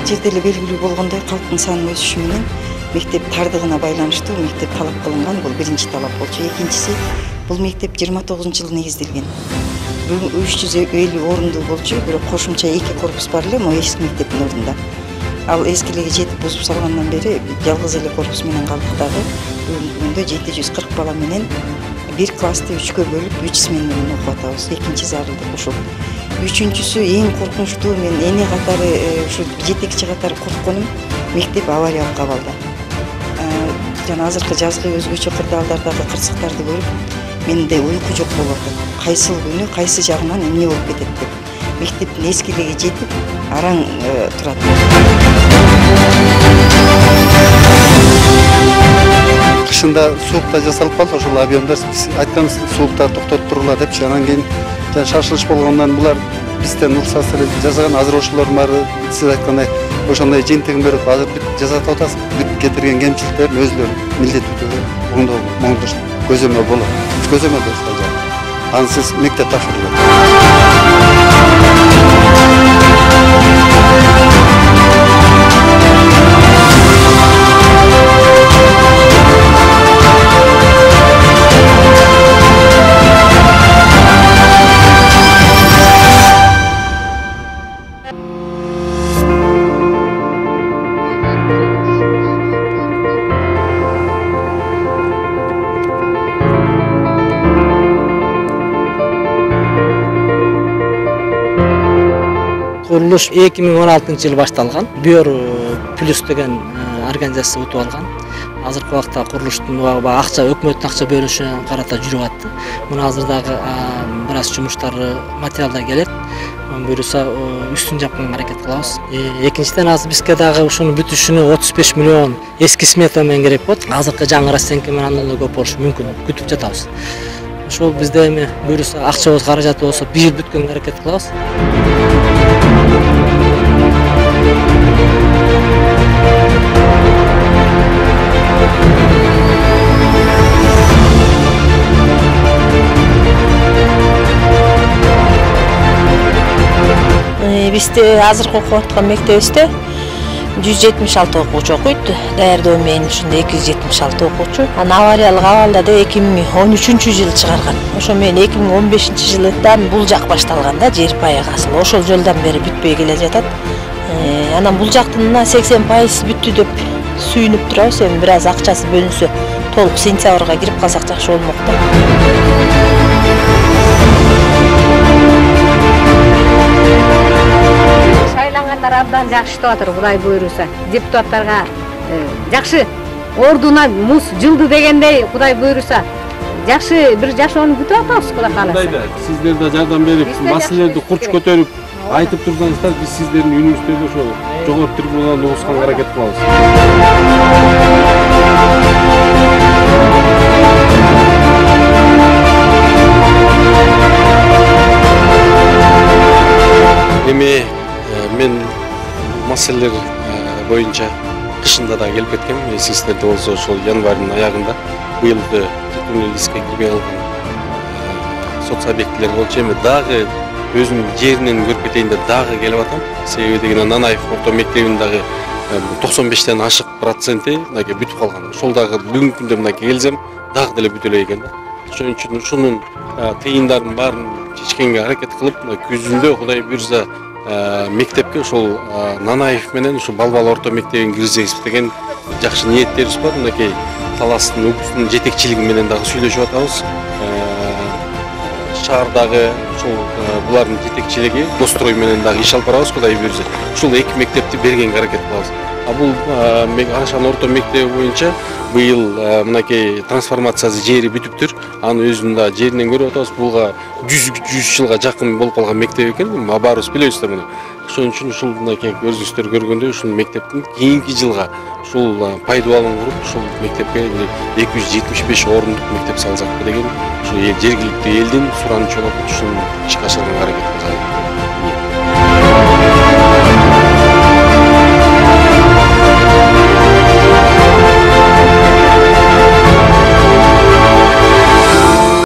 жерде эле белгилүү болгондой калктын санынын өсүшү менен мектеп тардыгына байланыштуу мектеп талап кылынган. Бул биринчи талап болчу. Экинчиси, бул мектеп 29-жылы негизделген. 350 орундуу болчу, бирок кошумча 2 корпус бар эле, могу эски мектептин ордунда. Ал эскилиги жетип бузуп салгандан бери жалгыз эле корпус менен калдык дагы. Бүгүнкү күндө 740 бала менен бир классты 3кө бөлүп 3 смена менен окуп атабыз. Экинчи зарылдык ушул. Үчүнчүсү эң коркунучтуу, мен эне катары ушу жетекчи катары коркконум мектеп авариялык абалда. Жана азыркы жазгы өзгөчө кырдаалдардагы кырсыктарды көрүп, менде уйку жок болуп атат. Кайсыл күнү кайсы жагынан эмне болуп кетет деп. Мектептин эскилиги жетип, араң турат. Кышында суукта жасалып калды, ошол объемдар айтканбыз суукта токтотуп тургула депчи. Анан кийин шашылыш болгондон булар бизден уруксат жасаган, азыр ошолордун баары сиз айткандай ошондой жыйынтыгын берип азыр жасатып атасыз. Кетирген кемчиликтерин өзлөрү милдеттүү түрдө оңдош көзөмөл болот. Көзөмөл деп ансыз мектеп тапшырылат. Kuruluş 2016-жылы башталган. Бүйөр плюс деген организация өтүп алган. Азыркы убакта курулуштун акча, өкмөттүн акча бөлүнүшүнө карата жүрүп атты. Муну азырдагы бир аз жумуштары, материалдар келет. Буюрса үстүн жапканга аракет кылабыз. Экинчиден азыр бизге дагы ушуну бүтүшүнө 35 миллион эски смета менен керек болот. Азыркы жаңы расценка менен андан да көп болушу мүмкүн. Күтүп жатабыз. Ошол бизде эми буюрса акчабыз, каражаты болсо 1 жыл бүткөнгө аракет кылабыз. Бизде азыркы окуп аткан мектебибизде 176 окуучу окуйт. Даярдоо менен ушунда 276 окуучу. Авариялык абалда да 2013-жылы чыгарган. Ошо менен 2015-жылдан бул жак башталган да, жер пайыгы асыл. Ошол жылдан бери бүтпөй келе жатат. Анан бул жактын 80% бүттү деп сүйүнүп турабыз. Эми бир аз акчасы бөлүнсө, толук сентябрга кирип калсак жакшы болмок да. Шайлангандар абдан жакшы иштеп атыр, Кудай буйруса. Депутаттарга жакшы ордуна муз жылды дегендей, Кудай буйруса. Жакшы бир жашоону күтүп атабыз, Кудай кааласа. Сиздер да жардам берип, маселелерди курч көтөрүп, айтып турсаңыздар, биз сиздердин үнүңүздөрдө ошо жогорку трибунада угушканга аракет кылабыз. Эми мен маселелер боюнча кышында да келип кеткем. Эсиңиздерде болсо ошол январдын аягында быйылды журналистке кирбей калган соц объектилер болчу. Эми дагы өзүмдүн жеринен көрүп кетейин деп дагы келип атам. Себеби дегенде Нанаев орто мектебинин дагы 95-тен ашык проценти мынакей бүтүп калган. Ошол дагы бүгүнкү күндө мынакей келсем дагы деле бүтө элек экен да. Ошон үчүн ушунун тыйындарын баарын чечкенге аракет кылып, күзүндө Кудай буйрса мектепке ошол Нанаев менен ушу Балбал орто мектебин киргизебиз деген жакшы ниеттерибиз бар. Мынакей таластын укуктун жетекчилиги менен дагы сүйлөшүп атабыз. Шаардагы ушул булардын жетекчилиги дострой менен дагы иш алып барабыз. Кудай буйрса ушул эки мектепти бергенге аракет кылабыз. Бул Арашан орто мектеби боюнча быйыл мынакей трансформациясы жери бүтүптүр. Аны өзүнүн да жеринен көрүп атабыз. Булга 100 жылга жакын болуп калган мектеп экен. Баарыбыз билебиздар муну. Ошон үчүн ушул мынакей өзүңүздөр көргөндөй ушул мектептин кийинки жылга ушул пайдаланууга куруп, ушул мектепке 275 орундук мектеп салсак деген ушу жергиликтүү элдин суранычы болуп, ушуну ишке ашырганга аракет кылабыз.